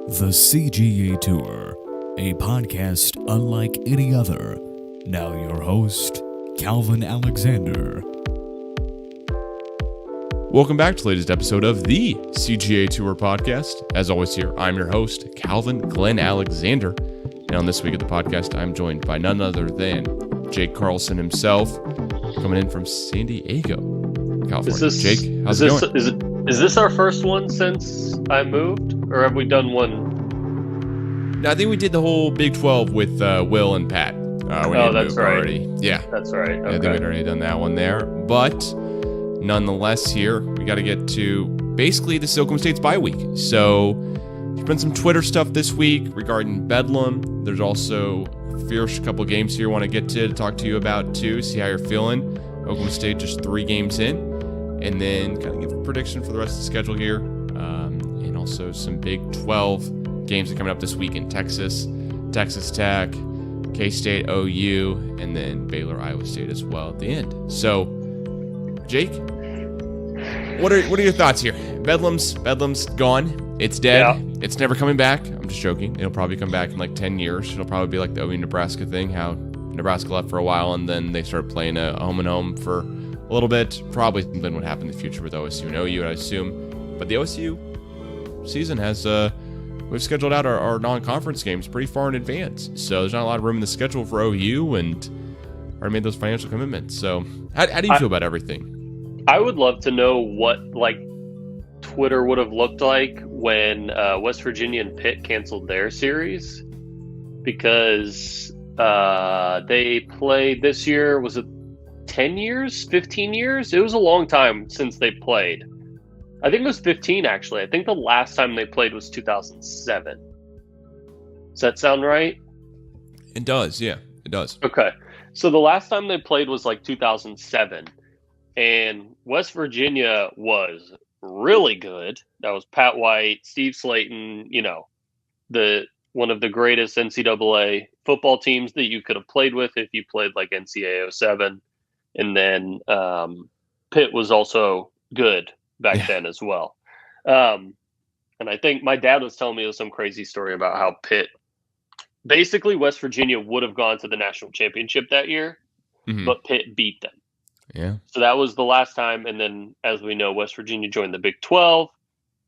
The CGA Tour, a podcast unlike any other. Now your host, Calvin Alexander. Welcome back to the latest episode of the CGA Tour Podcast. As always here, I'm your host, Calvin Glen Alexander. And on this week of the podcast, I'm joined by none other than Jake Carlson himself, coming in from San Diego, California. Jake, how's it going? Is this our first one since I moved, or have we done one? No, I think we did the whole Big 12 with Will and Pat. That's right. Already. Yeah. That's right. Okay. I think we'd already done that one there. But nonetheless, here, we got to get to basically the Oklahoma State's bye week. So there's been some Twitter stuff this week regarding Bedlam. There's also a fierce couple games here I want to get to talk to you about, too, see how you're feeling. Oklahoma State just 3 games in. And then kind of give a prediction for the rest of the schedule here. And also some Big 12 games that are coming up this week in Texas, Texas Tech, K-State, OU, and then Baylor, Iowa State as well at the end. So, Jake, what are your thoughts here? Bedlam's gone. It's dead. Yeah. It's never coming back. I'm just joking. It'll probably come back in like 10 years. It'll probably be like the OU Nebraska thing, how Nebraska left for a while and then they started playing a home and home for a little bit. Probably something would happen in the future with OSU and OU, I assume. But the OSU season has, we've scheduled out our non-conference games pretty far in advance. So there's not a lot of room in the schedule for OU and already made those financial commitments. So how do you feel about everything? I would love to know what Twitter would have looked like when West Virginia and Pitt canceled their series, because they played this year, was it 10 years, 15 years? It was a long time since they played. I think it was 15, actually. I think the last time they played was 2007. Does that sound right? It does, yeah. It does. Okay. So the last time they played was like 2007. And West Virginia was really good. That was Pat White, Steve Slayton, one of the greatest NCAA football teams that you could have played with if you played like NCAA 07. And then Pitt was also good back then as well. And I think my dad was telling me some crazy story about how Pitt, basically West Virginia would have gone to the national championship that year, but Pitt beat them. Yeah. So that was the last time. And then, as we know, West Virginia joined the Big 12.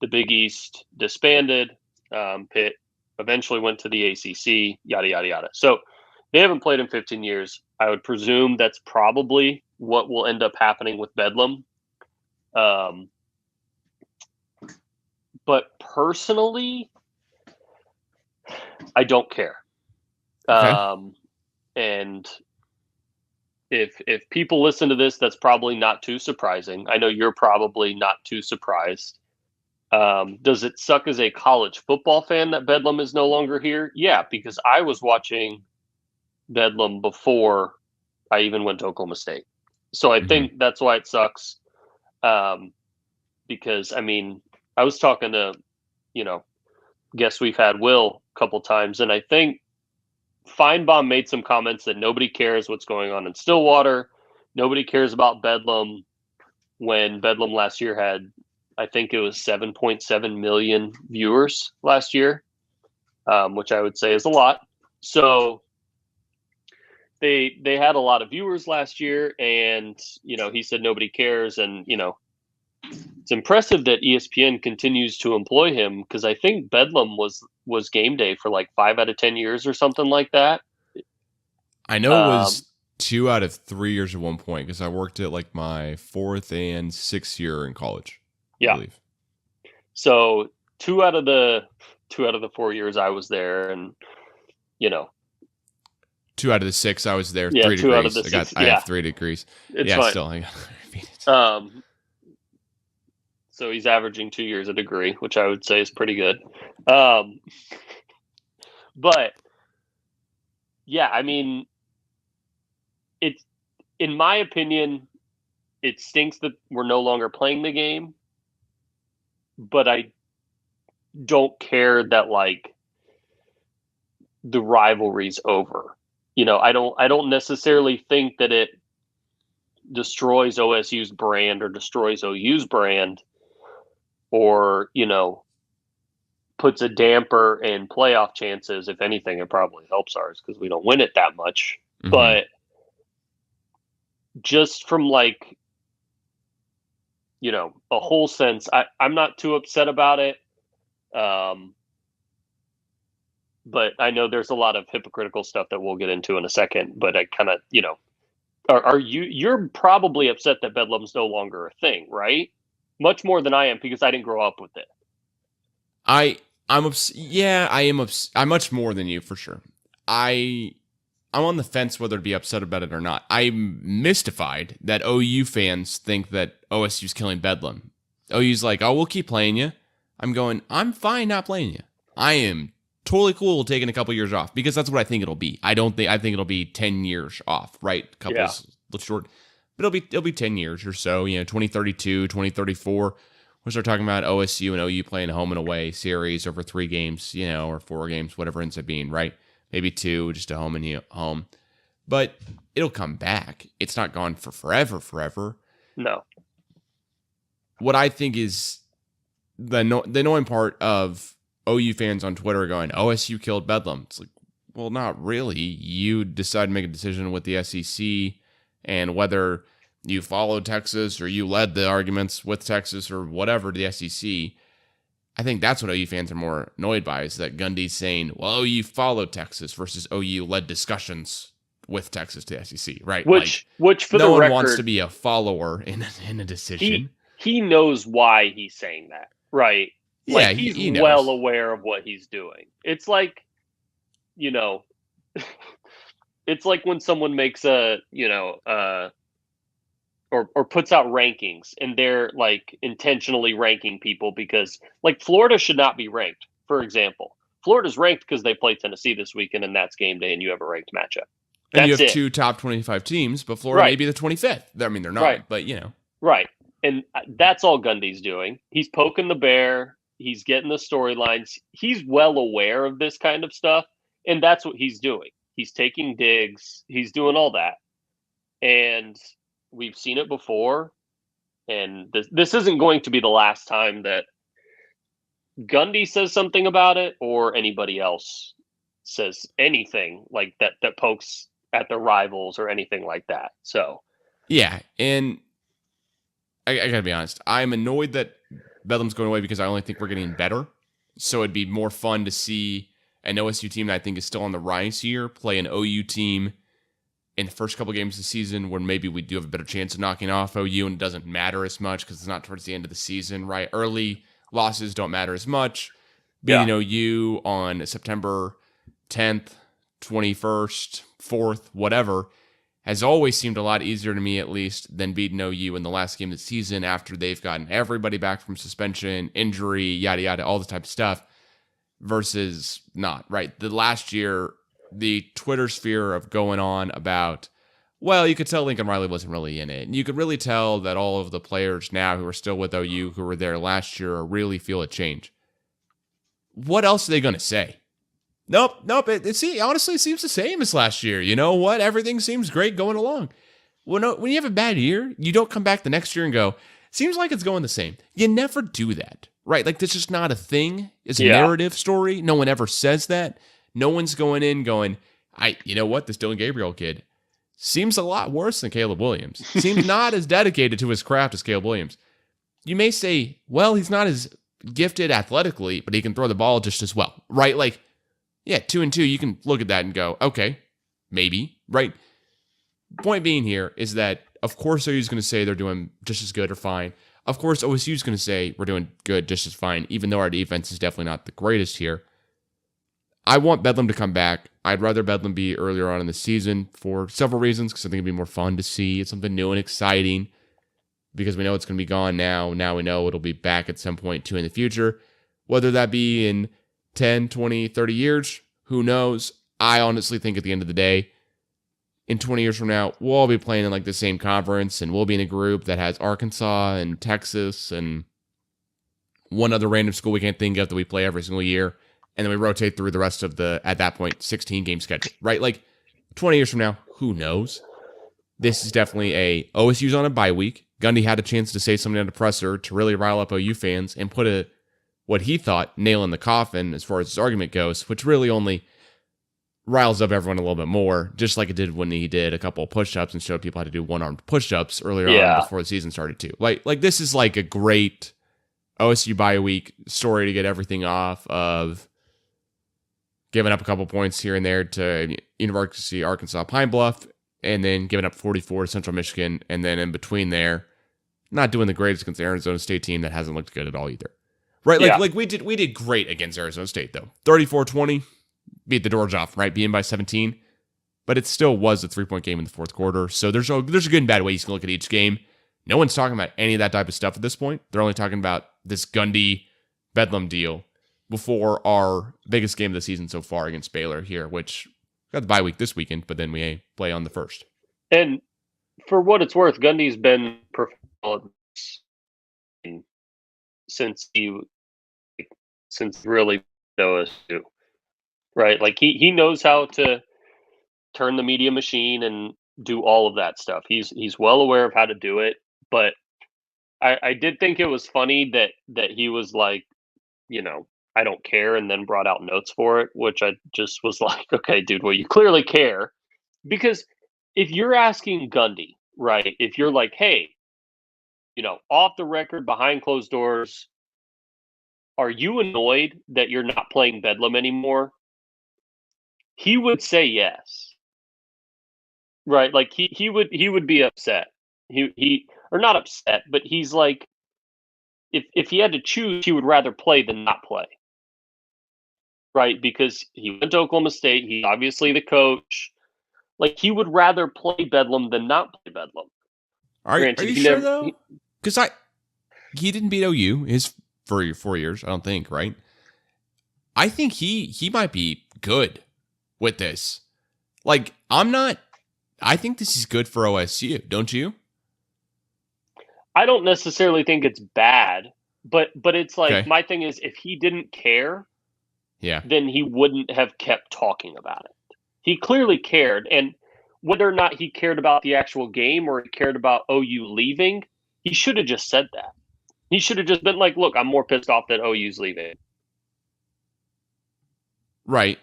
The Big East disbanded. Pitt eventually went to the ACC, yada, yada, yada. So they haven't played in 15 years. I would presume that's probably what will end up happening with Bedlam. But personally, I don't care. Okay. And if people listen to this, that's probably not too surprising. I know you're probably not too surprised. Does it suck as a college football fan that Bedlam is no longer here? Yeah, because I was watching Bedlam before I even went to Oklahoma State. So I think that's why it sucks. Because, I was talking to, guess we've had Will a couple times, and I think Feinbaum made some comments that nobody cares what's going on in Stillwater. Nobody cares about Bedlam, when Bedlam last year had, I think it was 7.7 million viewers last year, which I would say is a lot. So they had a lot of viewers last year, and, he said nobody cares. And, it's impressive that ESPN continues to employ him, because I think Bedlam was game day for like 5 out of 10 years or something like that. I know it was 2 out of 3 years at one point, because I worked at like my 4th and 6th year in college. I believe. So 2 out of the 4 years I was there, and 2 out of the 6 I was there. Yeah, 3 2 degrees. out of the 6. I have 3 degrees. It's fine. Still. I gotta repeat it. So he's averaging 2 years a degree, which I would say is pretty good. But yeah, it's, in my opinion, it stinks that we're no longer playing the game, but I don't care that the rivalry's over. I don't necessarily think that it destroys OSU's brand or destroys OU's brand, or puts a damper in playoff chances. If anything, it probably helps ours because we don't win it that much. Mhm. But just from like, you know, a whole sense, I'm not too upset about it. But I know there's a lot of hypocritical stuff that we'll get into in a second. But I kind of, you know, you're probably upset that Bedlam's no longer a thing, right? Much more than I am because I didn't grow up with it. I'm much more than you for sure. I'm on the fence whether to be upset about it or not. I'm mystified that OU fans think that OSU's killing Bedlam. OU's like, oh, we'll keep playing you. I'm going, I'm fine not playing you. I am totally cool taking a couple years off because that's what I think it'll be. I think it'll be 10 years off, right? Short, but it'll be 10 years or so, you know, 2032, 2034. We'll start talking about OSU and OU playing a home and away series over 3 games, you know, or 4 games, whatever it ends up being, right? Maybe 2, just a home and home. But it'll come back. It's not gone for forever. No. What I think is the annoying part of OU fans on Twitter going, OSU killed Bedlam. It's like, well, not really. You decide to make a decision with the SEC and whether you followed Texas or you led the arguments with Texas or whatever to the SEC. I think that's what OU fans are more annoyed by is that Gundy's saying, well, OU followed Texas versus OU led discussions with Texas to the SEC, right? Which for no the one record, wants to be a follower in a decision. He knows why he's saying that, right? Yeah, like he's he knows. well aware of what he's doing. It's like, you know, it's like when someone makes a, you know, or puts out rankings and they're like intentionally ranking people because like Florida should not be ranked. For example, Florida's ranked because they play Tennessee this weekend and that's game day and you have a ranked matchup. And you have 2 top 25 teams, but Florida may be the 25th. I mean, they're not, right. But you know. Right. And that's all Gundy's doing. He's poking the bear. He's getting the storylines. He's well aware of this kind of stuff. And that's what he's doing. He's taking digs. He's doing all that. And we've seen it before. And this isn't going to be the last time that Gundy says something about it or anybody else says anything like that pokes at their rivals or anything like that. So, yeah. And I got to be honest. I'm annoyed that Bedlam's going away because I only think we're getting better. So it'd be more fun to see an OSU team that I think is still on the rise here play an OU team in the first couple games of the season where maybe we do have a better chance of knocking off OU and it doesn't matter as much because it's not towards the end of the season, right? Early losses don't matter as much. Beating OU on September 10th, 21st, 4th, whatever, has always seemed a lot easier to me, at least, than beating OU in the last game of the season after they've gotten everybody back from suspension, injury, yada, yada, all the type of stuff, versus not, right? The last year, the Twitter sphere of going on about, well, you could tell Lincoln Riley wasn't really in it. And you could really tell that all of the players now who are still with OU, who were there last year, really feel a change. What else are they going to say? Nope. Honestly, it seems the same as last year. You know what? Everything seems great going along. Well, no, when you have a bad year, you don't come back the next year and go, seems like it's going the same. You never do that, right? Like, that's just not a thing. It's a narrative story. No one ever says that. No one's going in going, you know what? This Dylan Gabriel kid seems a lot worse than Caleb Williams. Seems not as dedicated to his craft as Caleb Williams. You may say, well, he's not as gifted athletically, but he can throw the ball just as well, right? Like, yeah, 2 and 2, you can look at that and go, okay, maybe, right? Point being here is that, of course, OU's going to say they're doing just as good or fine. Of course, OSU's going to say we're doing good, just as fine, even though our defense is definitely not the greatest here. I want Bedlam to come back. I'd rather Bedlam be earlier on in the season for several reasons, because I think it'd be more fun to see. It's something new and exciting, because we know it's going to be gone now. Now we know it'll be back at some point, too, in the future. Whether that be in 10, 20, 30 years, who knows? I honestly think at the end of the day, in 20 years from now, we'll all be playing in like the same conference, and we'll be in a group that has Arkansas and Texas and one other random school we can't think of that we play every single year, and then we rotate through the rest of the, at that point, 16-game schedule, right? Like, 20 years from now, who knows? This is definitely OSU's on a bye week. Gundy had a chance to say something on the presser to really rile up OU fans and put a what he thought nail in the coffin as far as his argument goes, which really only riles up everyone a little bit more, just like it did when he did a couple of push-ups and showed people how to do one-armed push-ups earlier on before the season started too. Like this is like a great OSU bye week story to get everything off of, giving up a couple points here and there to University of Arkansas Pine Bluff, and then giving up 44 to Central Michigan, and then in between there, not doing the greatest against the Arizona State team that hasn't looked good at all either. Right? Like we did great against Arizona State though. 34-20, beat the doors off, right? Being by 17. But it still was a 3-point game in the fourth quarter. So there's a good and bad ways you can look at each game. No one's talking about any of that type of stuff at this point. They're only talking about this Gundy Bedlam deal before our biggest game of the season so far against Baylor here, which got the bye week this weekend, but then we play on the 1st. And for what it's worth, Gundy's been professional since really knows to, right? Like he knows how to turn the media machine and do all of that stuff. He's well aware of how to do it, but I did think it was funny that he was like, I don't care, and then brought out notes for it, which I just was like, okay, dude, well, you clearly care. Because if you're asking Gundy, right, if you're like, hey, off the record, behind closed doors, are you annoyed that you're not playing Bedlam anymore? He would say yes. Right? Like he would be upset. He or not upset, but he's like, if he had to choose, he would rather play than not play. Right? Because he went to Oklahoma State. He's obviously the coach. Like, he would rather play Bedlam than not play Bedlam. Are you sure, though? Because he didn't beat OU for 4 years, I don't think, right? I think he might be good with this. Like, I think this is good for OSU, don't you? I don't necessarily think it's bad, but it's like, okay. My thing is, if he didn't care, then he wouldn't have kept talking about it. He clearly cared, and whether or not he cared about the actual game or he cared about OU leaving, he should have just said that. He should have just been like, look, I'm more pissed off that OU's leaving. Right.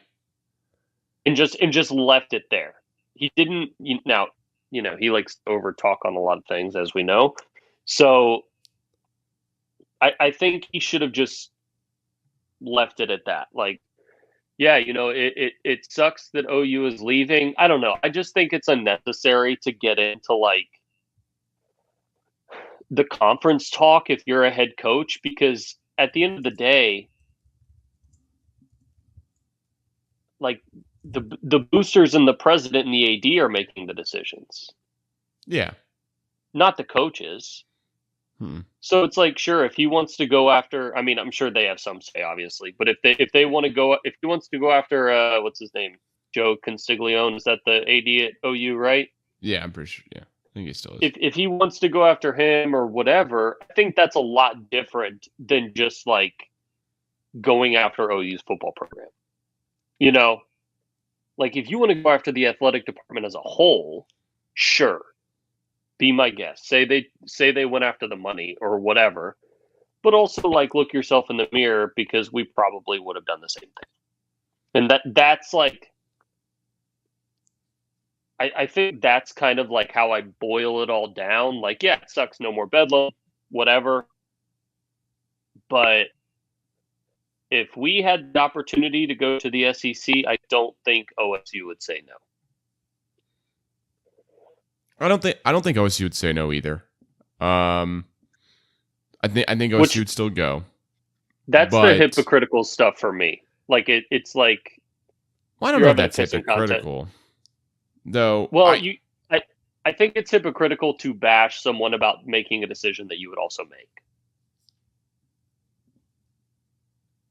And just left it there. He didn't, now, he likes to over talk on a lot of things, as we know. So I think he should have just left it at that. Like, yeah, it sucks that OU is leaving. I don't know. I just think it's unnecessary to get into like the conference talk if you're a head coach, because at the end of the day, like the boosters and the president and the AD are making the decisions. Yeah. Not the coaches. So it's like, sure, if he wants to go after, I mean, I'm sure they have some say, obviously, but if he wants to go after, what's his name? Joe Constiglione, is that the AD at OU, right? Yeah, I'm pretty sure. Yeah, I think he still is. If he wants to go after him or whatever, I think that's a lot different than just like going after OU's football program. Like if you want to go after the athletic department as a whole, sure. Be my guest. Say they went after the money or whatever, but also like look yourself in the mirror, because we probably would have done the same thing. And that's like, I think that's kind of like how I boil it all down. Like, yeah, it sucks, no more Bedlam, whatever. But if we had the opportunity to go to the SEC, I don't think OSU would say no. I don't think OSU would say no either. I think OSU would still go. That's the hypocritical stuff for me. Like it's like, well, I don't know if that's hypocritical, though. Well, I think it's hypocritical to bash someone about making a decision that you would also make.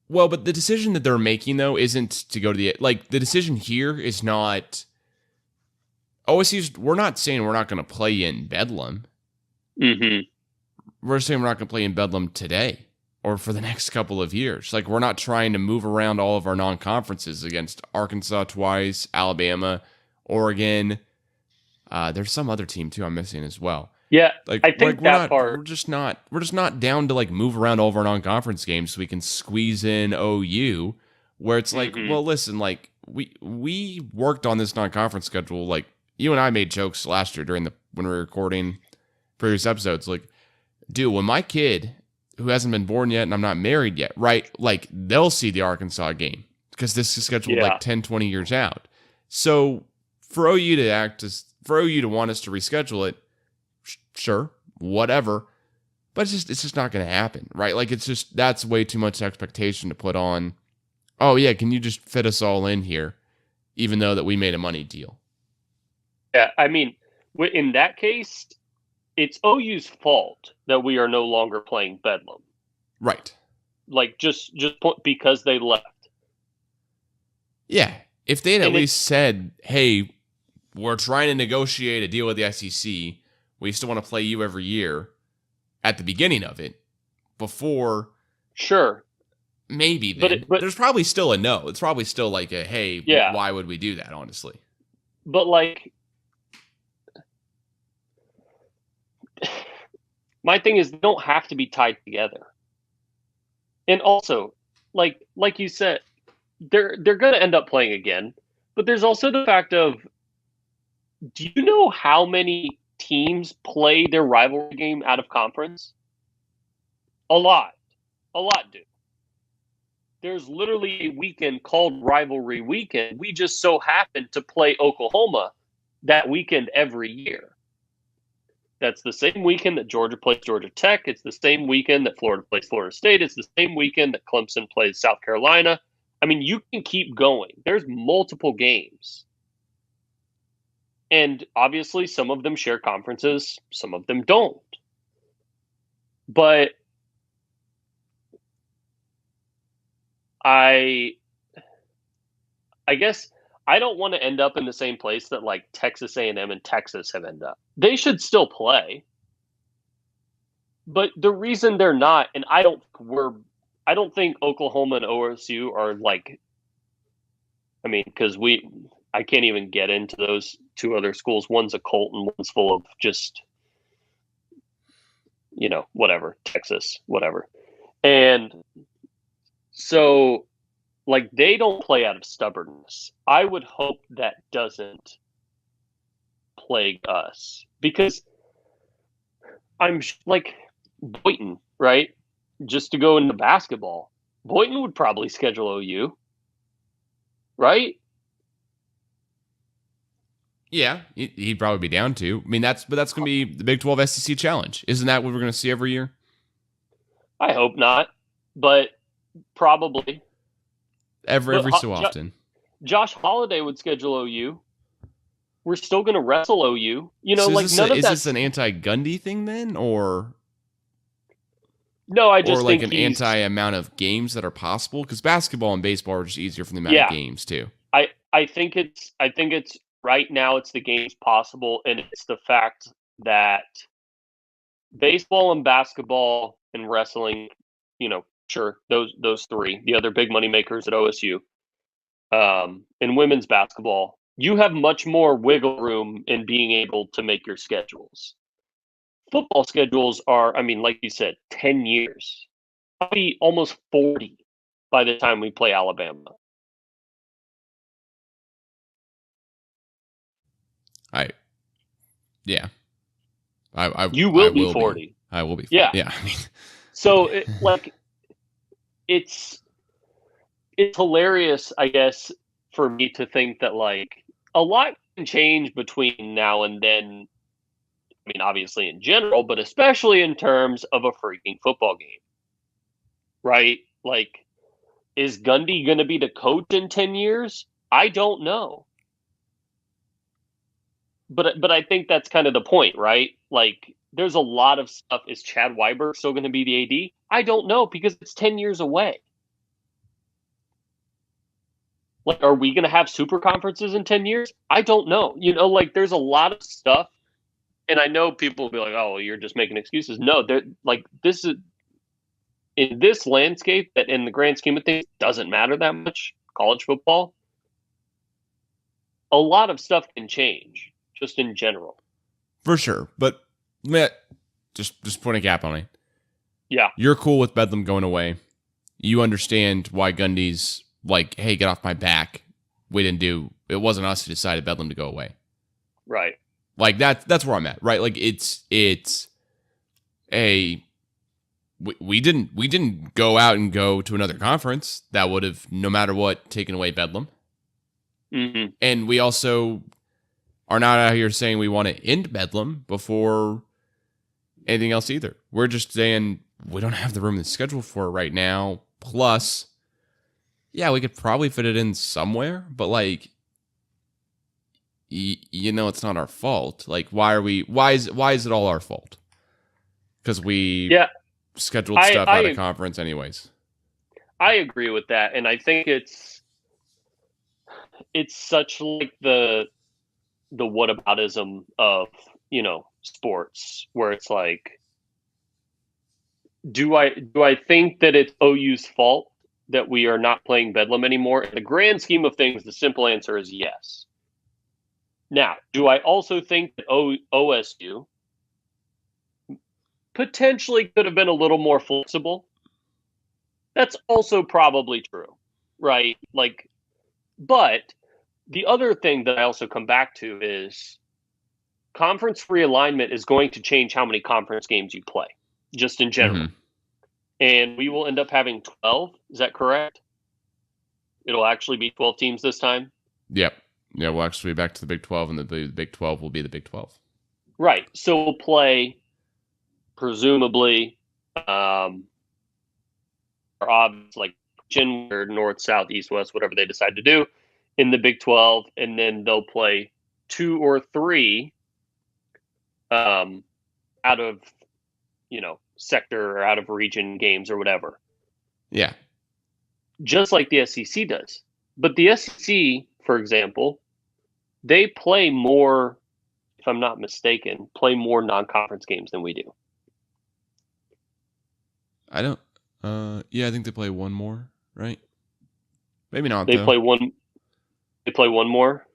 Well, but the decision that they're making though isn't to go to the decision here is not. OSU's, we're not saying we're not going to play in Bedlam. Mm-hmm. We're saying we're not going to play in Bedlam today or for the next couple of years. Like, we're not trying to move around all of our non-conferences against Arkansas twice, Alabama, Oregon. There's some other team, too, I'm missing as well. Yeah, Like, I think we're that not, part. we're just not down to like move around all of our non-conference games so we can squeeze in OU. Where it's like, Mhm. well, listen, like we worked on this non-conference schedule. Like you and I made jokes last year when we were recording previous episodes. Like, dude, when my kid who hasn't been born yet and I'm not married yet, right? Like they'll see the Arkansas game because this is scheduled Yeah. like 10, 20 years out. So for OU to want us to reschedule it, sure, whatever. But it's just not going to happen, right? Like that's way too much expectation to put on. Oh yeah, can you just fit us all in here, even though that we made a money deal? Yeah, I mean, in that case, it's OU's fault that we are no longer playing Bedlam. Right. Like just because they left. Yeah. If they had at And least said, "Hey, we're trying to negotiate a deal with the SEC. We still want to play you every year," at the beginning of it, before. Sure. Maybe then. But there's probably still a no. It's probably still like a, hey, Yeah. Why would we do that, honestly? But like, my thing is, they don't have to be tied together. And also, like you said, they're going to end up playing again. But there's also the fact of, do you know how many teams play their rivalry game out of conference? A lot do. There's literally a weekend called Rivalry Weekend. We just so happen to play Oklahoma that weekend every year. That's the same weekend that Georgia plays Georgia Tech. It's the same weekend that Florida plays Florida State. It's the same weekend that Clemson plays South Carolina. I mean, you can keep going. There's multiple games. And obviously, some of them share conferences, some of them don't. But I guess I don't want to end up in the same place that like Texas A&M and Texas have ended up. They should still play. But the reason they're not, and I don't think Oklahoma and OSU are like, I mean, because I can't even get into those two other schools. One's a cult and one's full of just, whatever, Texas, whatever. And so, like, they don't play out of stubbornness. I would hope that doesn't plague us, because I'm like Boynton, right? Just to go into basketball, Boynton would probably schedule OU, right? Yeah, he'd probably be down to. I mean, that's going to be the Big 12 SEC Challenge. Isn't that what we're going to see every year? I hope not, but probably. Every so often. Josh Holiday would schedule OU. We're still going to wrestle OU. So like none of is that. This an anti-Gundy thing then, or no? I just or like think an anti-amount of games that are possible? Because basketball and baseball are just easier for the amount of games too. I think it's right now. It's the games possible, and it's the fact that baseball and basketball and wrestling, sure, those three, the other big money makers at OSU, in women's basketball, you have much more wiggle room in being able to make your schedules. Football schedules are, I mean, like you said, 10 years. Probably almost 40 by the time we play Alabama. You will be 40. I will be 40. Yeah. Yeah. I mean, so it's hilarious, I guess, for me to think that like a lot can change between now and then. I mean, obviously in general, but especially in terms of a freaking football game, right? Like, is Gundy going to be the coach in 10 years? I don't know. But I think that's kind of the point, right? Like, there's a lot of stuff. Is Chad Weiber still going to be the AD? I don't know, because it's 10 years away. Like, are we going to have super conferences in 10 years? I don't know. Like, there's a lot of stuff. And I know people will be like, oh, you're just making excuses. No, they're like, this is in this landscape that in the grand scheme of things doesn't matter that much, college football. A lot of stuff can change just in general. For sure. But just put a cap on it. Yeah. You're cool with Bedlam going away. You understand why Gundy's like, hey, get off my back. It wasn't us who decided Bedlam to go away. Right. Like that's where I'm at, right? Like we didn't go out and go to another conference that would have, no matter what, taken away Bedlam. Mm-hmm. And we also are not out here saying we want to end Bedlam before anything else either. We're just saying we don't have the room in the schedule for it right now. Plus, yeah, we could probably fit it in somewhere, but like, it's not our fault. Like, why is it all our fault? Because we scheduled stuff out of conference anyways. I agree with that, and I think it's such like the whataboutism of sports, where it's like, do I think that it's OU's fault that we are not playing Bedlam anymore? In the grand scheme of things, the simple answer is yes. Now, do I also think that OSU potentially could have been a little more flexible? That's also probably true, right? Like, but the other thing that I also come back to is conference realignment is going to change how many conference games you play, just in general. Mm-hmm. And we will end up having 12. Is that correct? It'll actually be 12 teams this time? Yep. Yeah, we'll actually be back to the Big 12, and the Big 12 will be the Big 12. Right. So we'll play, presumably, or obviously, like or north, south, east, west, whatever they decide to do in the Big 12, and then they'll play 2 or 3 out of, sector or out of region games or whatever. Yeah. Just like the SEC does. But the SEC, for example, they play more, if I'm not mistaken, non-conference games than we do. I don't. Yeah, I think they play one more, right? Maybe not. They play one. They play one more.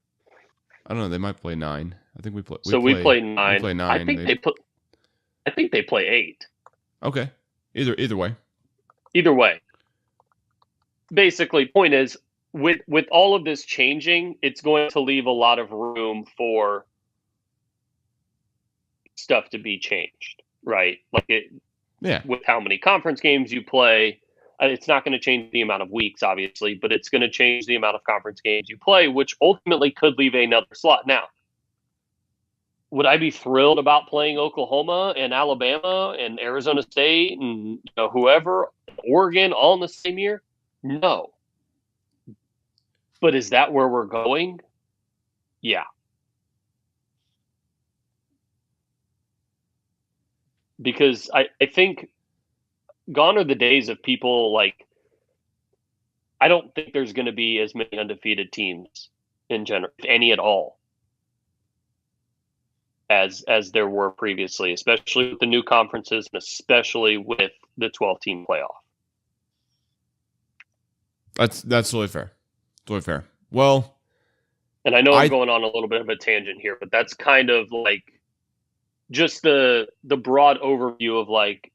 I don't know. They might play 9. I think we play. We play 9. We play 9. I think they play 8. Okay. Either way. Either way. Basically, point is, with all of this changing, it's going to leave a lot of room for stuff to be changed, right? Like with how many conference games you play, it's not going to change the amount of weeks, obviously, but it's going to change the amount of conference games you play, which ultimately could leave another slot. Now, would I be thrilled about playing Oklahoma and Alabama and Arizona State and whoever, Oregon, all in the same year? No. But is that where we're going? Yeah. Because I think gone are the days of people like, I don't think there's going to be as many undefeated teams in general, if any at all, as there were previously, especially with the new conferences and especially with the 12-team playoff. That's totally fair. Totally fair. Well, and I know I'm going on a little bit of a tangent here, but that's kind of like just the broad overview of like,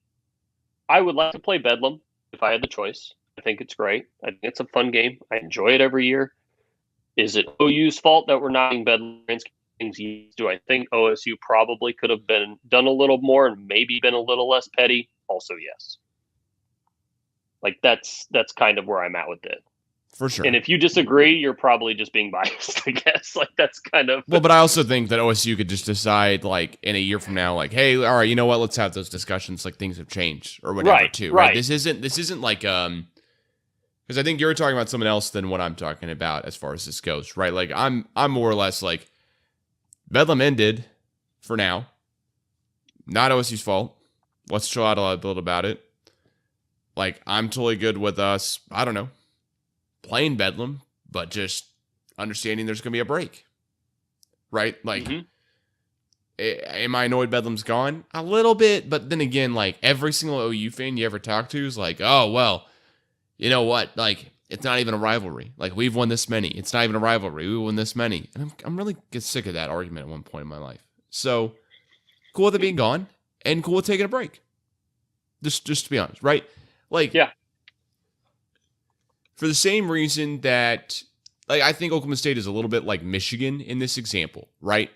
I would like to play Bedlam if I had the choice. I think it's great. I think it's a fun game. I enjoy it every year. Is it OU's fault that we're not in Bedlam? Do I think OSU probably could have done a little more and maybe been a little less petty? Also, yes. Like that's kind of where I'm at with it. For sure. And if you disagree, you're probably just being biased, I guess. Like that's kind of well, but I also think that OSU could just decide, like in a year from now, like, hey, all right, you know what? Let's have those discussions. Like things have changed or whatever, too. Right. This isn't like because I think you're talking about someone else than what I'm talking about as far as this goes, right? Like I'm more or less like Bedlam ended for now. Not OSU's fault. Let's chill out a little about it. Like I'm totally good with us. I don't know. Playing Bedlam, but just understanding there's going to be a break, right? Like, am I annoyed Bedlam's gone? A little bit, but then again, like every single OU fan you ever talk to is like, oh, well, you know what? Like, it's not even a rivalry. Like, we've won this many. It's not even a rivalry. We won this many. And I'm really get sick of that argument at one point in my life. So, cool with it being gone, and cool with taking a break. Just to be honest, right? Like, yeah, for the same reason that, like, I think Oklahoma State is a little bit like Michigan in this example, right?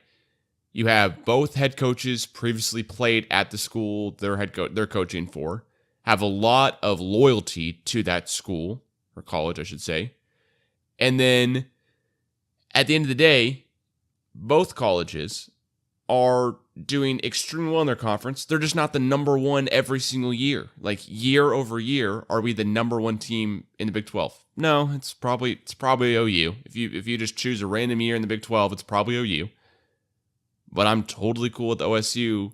You have both head coaches previously played at the school they're coaching for, have a lot of loyalty to that school, or college, I should say. And then at the end of the day, both colleges are doing extremely well in their conference. They're just not the number one every single year. Like, year over year, are we the number one team in the Big 12? No, it's probably OU. If you just choose a random year in the Big 12, it's probably OU. But I'm totally cool with OSU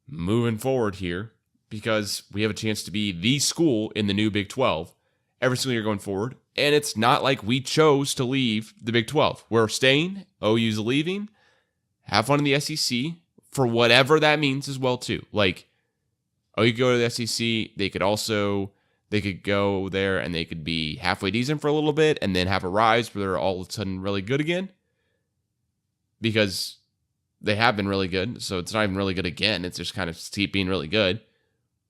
moving forward here because we have a chance to be the school in the new Big 12 every single year going forward. And it's not like we chose to leave the Big 12. We're staying. OU's leaving. Have fun in the SEC for whatever that means as well, too. Like, OU could go to the SEC. They could go there and they could be halfway decent for a little bit and then have a rise where they're all of a sudden really good again. Because they have been really good, so it's not even really good again. It's just kind of keep being really good.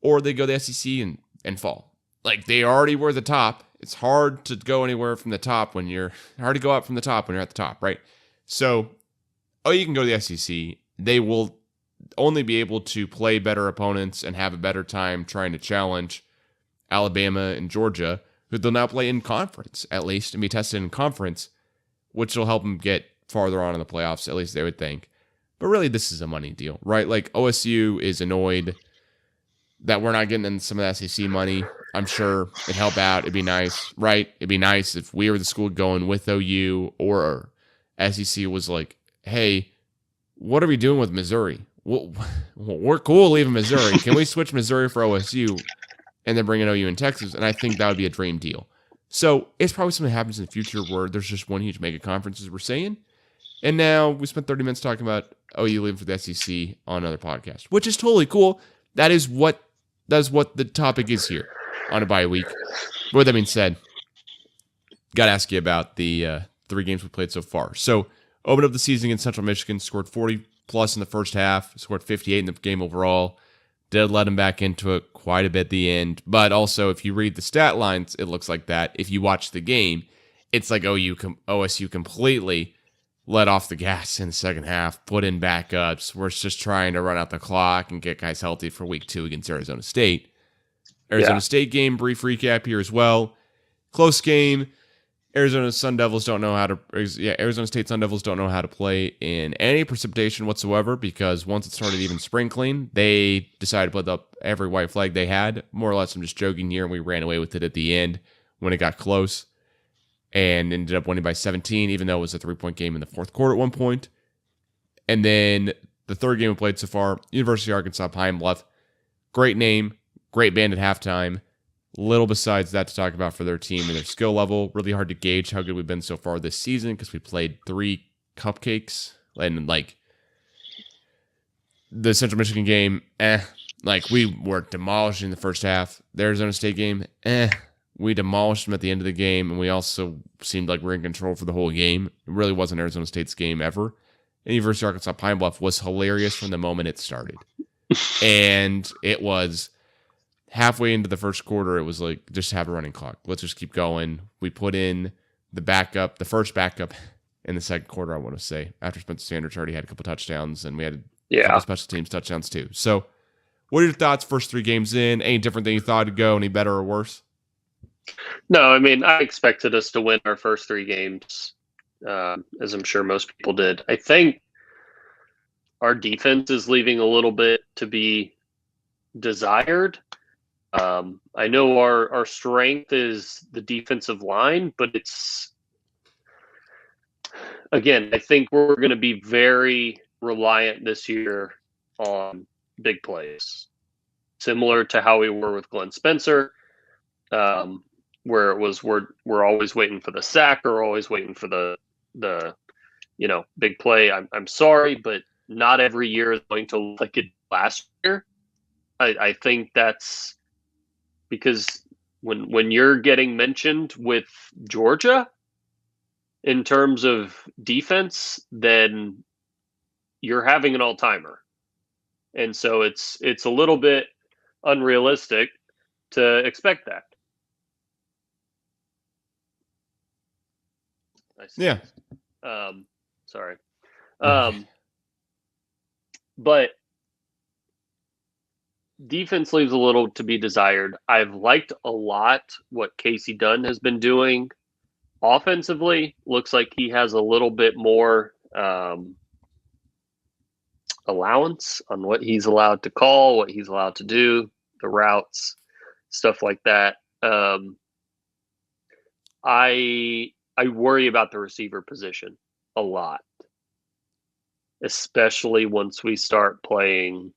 Or they go to the SEC and fall. Like, they already were at the top. It's hard to go anywhere from the top hard to go up from the top when you're at the top, right? So, you can go to the SEC. They will only be able to play better opponents and have a better time trying to challenge Alabama and Georgia, who they'll now play in conference, at least, and be tested in conference, which will help them get farther on in the playoffs, at least they would think. But really, this is a money deal, right? Like, OSU is annoyed that we're not getting in some of the SEC money. I'm sure it'd help out. It'd be nice, right? It'd be nice if we were the school going with OU or SEC was like, hey, what are we doing with Missouri? We're cool leaving Missouri. Can we switch Missouri for OSU and then bring in OU in Texas? And I think that would be a dream deal. So it's probably something that happens in the future where there's just one huge mega conference, as we're saying. And now we spent 30 minutes talking about OU leaving for the SEC on another podcast, which is totally cool. That is what the topic is here on a bye week. With that being said, got to ask you about the 3 games we played so far. So, opened up the season against Central Michigan, scored 40 plus in the first half, scored 58 in the game overall. Did let him back into it quite a bit at the end. But also, if you read the stat lines, it looks like that. If you watch the game, it's like OSU completely let off the gas in the second half, put in backups. We're just trying to run out the clock and get guys healthy for week 2 against Arizona State. Arizona State game, brief recap here as well. Close game. Arizona State Sun Devils don't know how to play in any precipitation whatsoever because once it started even sprinkling, they decided to put up every white flag they had. More or less, I'm just joking here, and we ran away with it at the end when it got close and ended up winning by 17, even though it was a 3-point game in the fourth quarter at one point. And then the third game we played so far, University of Arkansas Pine Bluff. Great name, great band at halftime. Little besides that to talk about for their team and their skill level. Really hard to gauge how good we've been so far this season because we played 3 cupcakes. And, like, the Central Michigan game, like, we were demolishing the first half. The Arizona State game, we demolished them at the end of the game, and we also seemed like we were in control for the whole game. It really wasn't Arizona State's game ever. And University of Arkansas Pine Bluff was hilarious from the moment it started. And it was halfway into the first quarter, it was like, just have a running clock. Let's just keep going. We put in the first backup in the second quarter, I want to say, after Spencer Sanders already had a couple touchdowns, and we had a couple special teams touchdowns too. So what are your thoughts first 3 games in? Any different than you thought it'd go? Any better or worse? No, I mean, I expected us to win our first 3 games, as I'm sure most people did. I think our defense is leaving a little bit to be desired. I know our strength is the defensive line, but again, I think we're going to be very reliant this year on big plays, similar to how we were with Glenn Spencer. Where it was we're always waiting for the sack or always waiting for the big play. I'm sorry, but not every year is going to look like it last year. I think that's because when you're getting mentioned with Georgia in terms of defense, then you're having an all-timer. And so it's a little bit unrealistic to expect that. Yeah. Sorry. But defense leaves a little to be desired. I've liked a lot what Casey Dunn has been doing offensively. Looks like he has a little bit more allowance on what he's allowed to call, what he's allowed to do, the routes, stuff like that. I worry about the receiver position a lot, especially once we start playing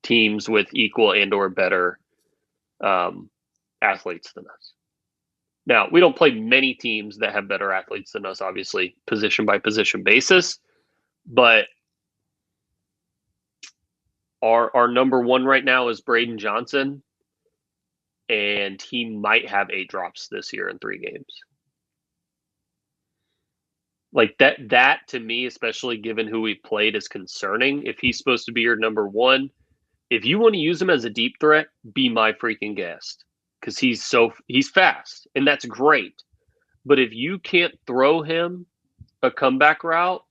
teams with equal and or better athletes than us. Now, we don't play many teams that have better athletes than us, obviously, position by position basis, but our number one right now is Braden Johnson, and he might have 8 drops this year in 3 games. Like that to me, especially given who we played, is concerning. If he's supposed to be your number one, if you want to use him as a deep threat, be my freaking guest, because he's fast, and that's great. But if you can't throw him a comeback route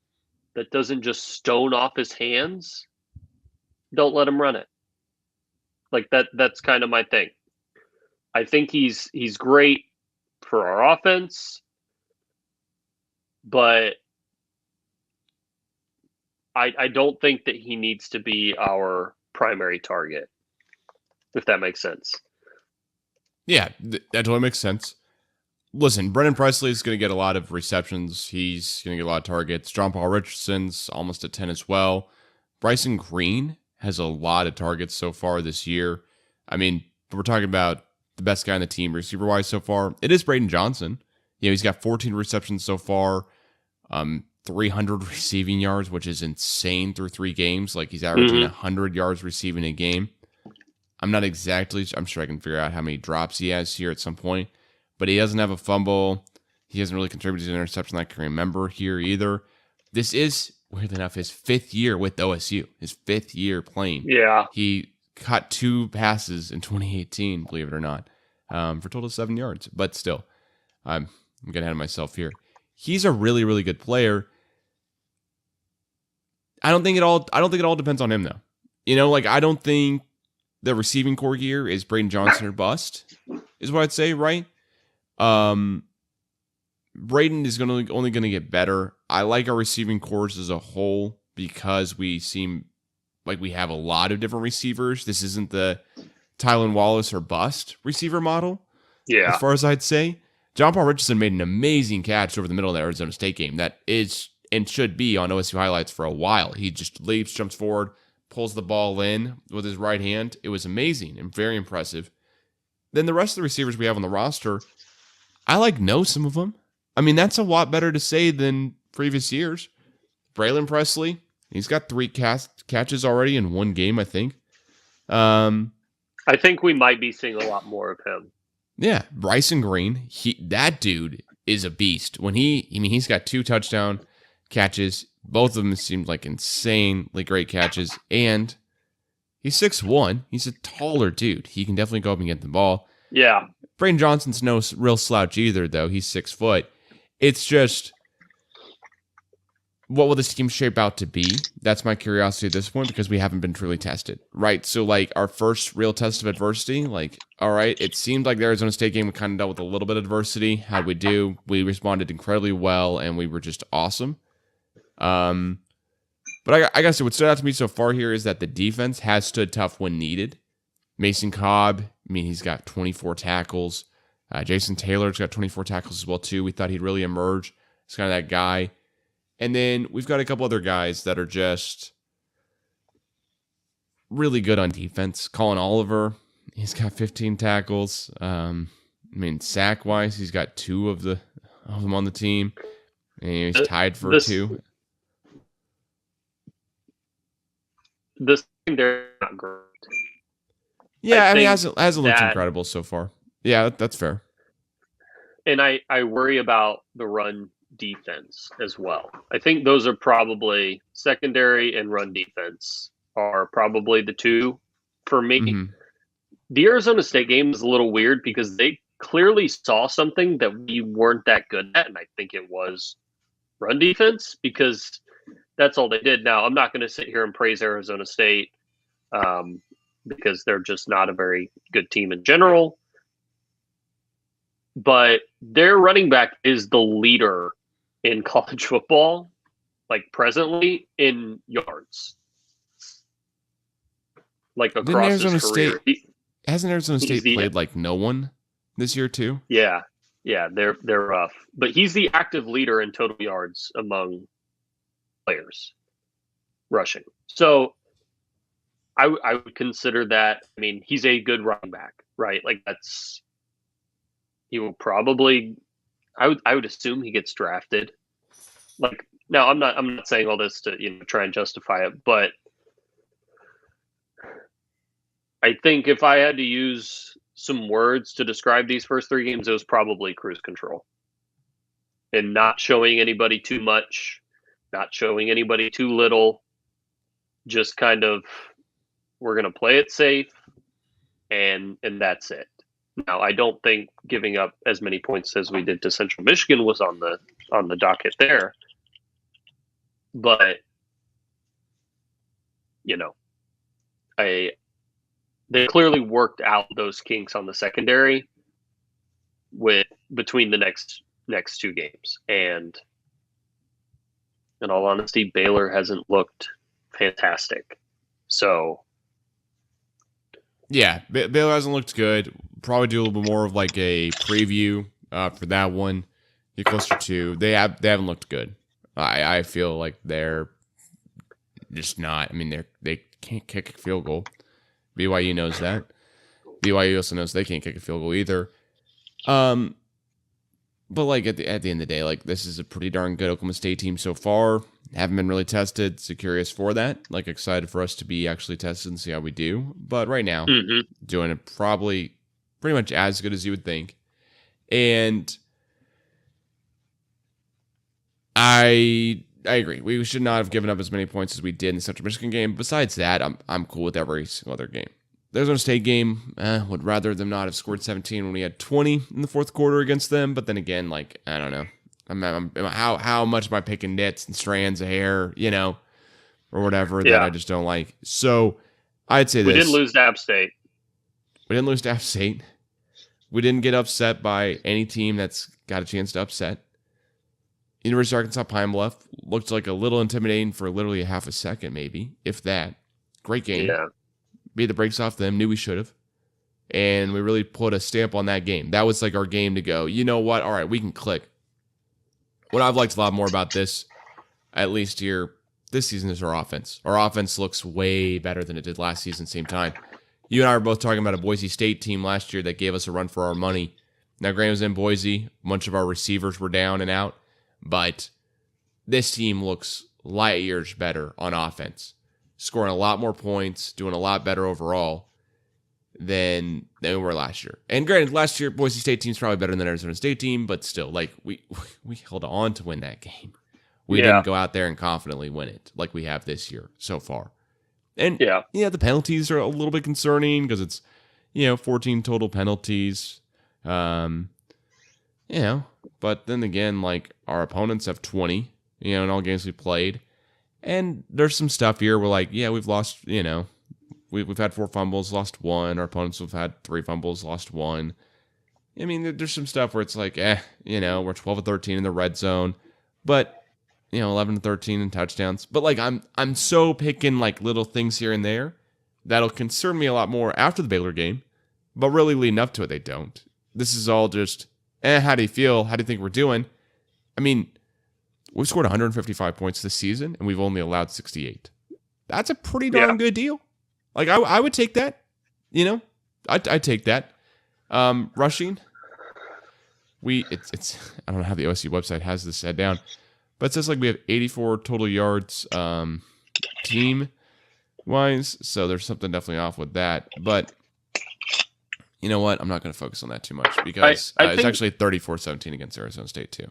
that doesn't just stone off his hands, don't let him run it. Like that's kind of my thing. I think he's great for our offense, but I don't think that he needs to be our primary target, if that makes sense. Yeah, that totally makes sense. Listen, Brennan Presley is going to get a lot of receptions. He's going to get a lot of targets. John Paul Richardson's almost at 10 as well. Bryson Green has a lot of targets so far this year. I mean, we're talking about the best guy on the team receiver-wise so far. It is Braden Johnson. He's got 14 receptions so far, 300 receiving yards, which is insane through 3 games. Like, he's averaging 100 yards receiving a game. I'm sure I can figure out how many drops he has here at some point, but he doesn't have a fumble. He hasn't really contributed to an interception I can remember here either. This is, weird enough, his 5th year with OSU, his 5th year playing. Yeah. He caught 2 passes in 2018, believe it or not, for a total of 7 yards. But still, I'm getting ahead of myself here. He's a really, really good player. I don't think it all depends on him, though. I don't think the receiving core here is Braden Johnson or bust, is what I'd say, right? Braden is only going to get better. I like our receiving cores as a whole because we seem like we have a lot of different receivers. This isn't the Tylan Wallace or bust receiver model, as far as I'd say. John Paul Richardson made an amazing catch over the middle of the Arizona State game that is and should be on OSU highlights for a while. He just leaps, jumps forward, pulls the ball in with his right hand. It was amazing and very impressive. Then the rest of the receivers we have on the roster, I know some of them. I mean, that's a lot better to say than previous years. Braylon Presley, he's got 3 catches already in 1 game, I think. I think we might be seeing a lot more of him. Yeah, Bryson Green, that dude is a beast. He's got 2 touchdown catches. Both of them seemed like insanely great catches. And he's 6'1". He's a taller dude. He can definitely go up and get the ball. Yeah. Braden Johnson's no real slouch either, though. He's 6 foot. It's just, what will this team shape out to be? That's my curiosity at this point because we haven't been truly tested, right? So, our first real test of adversity, all right, it seemed like the Arizona State game we kind of dealt with a little bit of adversity. How'd we do? We responded incredibly well, and we were just awesome. But I guess what stood out to me so far here is that the defense has stood tough when needed. Mason Cobb, he's got 24 tackles. Jason Taylor's got 24 tackles as well, too. We thought he'd really emerge. He's kind of that guy. And then we've got a couple other guys that are just really good on defense. Colin Oliver, he's got 15 tackles. Sack-wise, he's got 2 of them on the team. And he's tied for 2. This they're not great. Yeah, it hasn't looked incredible so far. Yeah, that's fair. And I worry about the run defense as well. I think those are probably secondary and run defense are probably the two for me. Mm-hmm. The Arizona State game is a little weird because they clearly saw something that we weren't that good at, and I think it was run defense, because that's all they did. Now, I'm not going to sit here and praise Arizona State because they're just not a very good team in general. But their running back is the leader in college football, like presently, in yards. Like across his career. Hasn't Arizona State played like no one this year too? Yeah, they're rough. But he's the active leader in total yards among players rushing. So I would consider that. I mean, he's a good running back, right? Like he will probably. I would assume he gets drafted. Like, now I'm not saying all this to try and justify it, but I think if I had to use some words to describe these first three games, it was probably cruise control. And not showing anybody too much, not showing anybody too little, just kind of, we're going to play it safe, and that's it. Now, I don't think giving up as many points as we did to Central Michigan was on the docket there. But, they clearly worked out those kinks on the secondary between the next two games. And in all honesty, Baylor hasn't looked fantastic. So yeah, Baylor hasn't looked good. Probably do a little bit more of like a preview for that one. Get closer to they haven't looked good. I feel like they're just not. I mean, they can't kick a field goal. BYU knows that. BYU also knows they can't kick a field goal either. But like at the end of the day, like this is a pretty darn good Oklahoma State team so far. Haven't been really tested, so curious for that. Like excited for us to be actually tested and see how we do. But right now, doing it probably pretty much as good as you would think. And I agree. We should not have given up as many points as we did in the Central Michigan game. Besides that, I'm cool with every single other game. The Arizona State game, would rather them not have scored 17 when we had 20 in the fourth quarter against them. But then again, like, I don't know. How much am I picking nits and strands of hair, or whatever that I just don't like. So I'd say this. We didn't lose to App State. We didn't lose to App State. We didn't get upset by any team that's got a chance to upset. University of Arkansas Pine Bluff looked like a little intimidating for literally a half a second, maybe, if that. Great game. Yeah. Beat the brakes off them. Knew we should have. And we really put a stamp on that game. That was like our game to go, you know what? All right, we can click. What I've liked a lot more about this, at least here, this season, is our offense. Our offense looks way better than it did last season, same time. You and I were both talking about a Boise State team last year that gave us a run for our money. Now, Graham was in Boise. A bunch of our receivers were down and out. But this team looks light years better on offense. Scoring a lot more points, doing a lot better overall than we were last year. And granted, last year, Boise State team's probably better than Arizona State team, but still, like, we held on to win that game. We didn't go out there and confidently win it like we have this year so far. And, the penalties are a little bit concerning because it's, 14 total penalties. But then again, like, our opponents have 20, in all games we played. And there's some stuff here where, like, we've lost, we've had 4 fumbles, lost 1. Our opponents have had 3 fumbles, lost 1. I mean, there's some stuff where it's like, we're 12 of 13 in the red zone. But, 11 of 13 in touchdowns. But, like, I'm so picking, like, little things here and there that'll concern me a lot more after the Baylor game. But really leading up to it, they don't. This is all just... how do you feel? How do you think we're doing? I mean, we've scored 155 points this season, and we've only allowed 68. That's a pretty darn good deal. Like, I would take that. I'd take that. Rushing, it's I don't know how the OSU website has this set down, but it says like we have 84 total yards team wise. So there's something definitely off with that, but. You know what? I'm not going to focus on that too much because it's actually 34-17 against Arizona State too.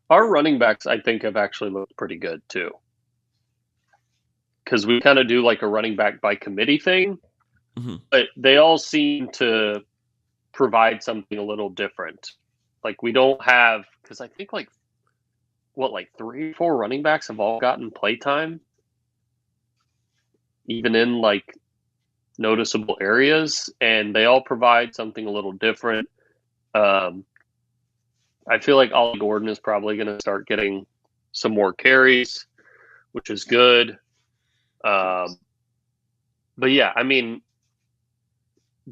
Our running backs, I think, have actually looked pretty good too. because we kind of do like a running back by committee thing, Mm-hmm. but they all seem to provide something a little different. Like we don't have, because I think like 3 or 4 running backs have all gotten play time, even in like noticeable areas, and they all provide something a little different. I feel like Ollie Gordon is probably going to start getting some more carries, which is good. But yeah, I mean,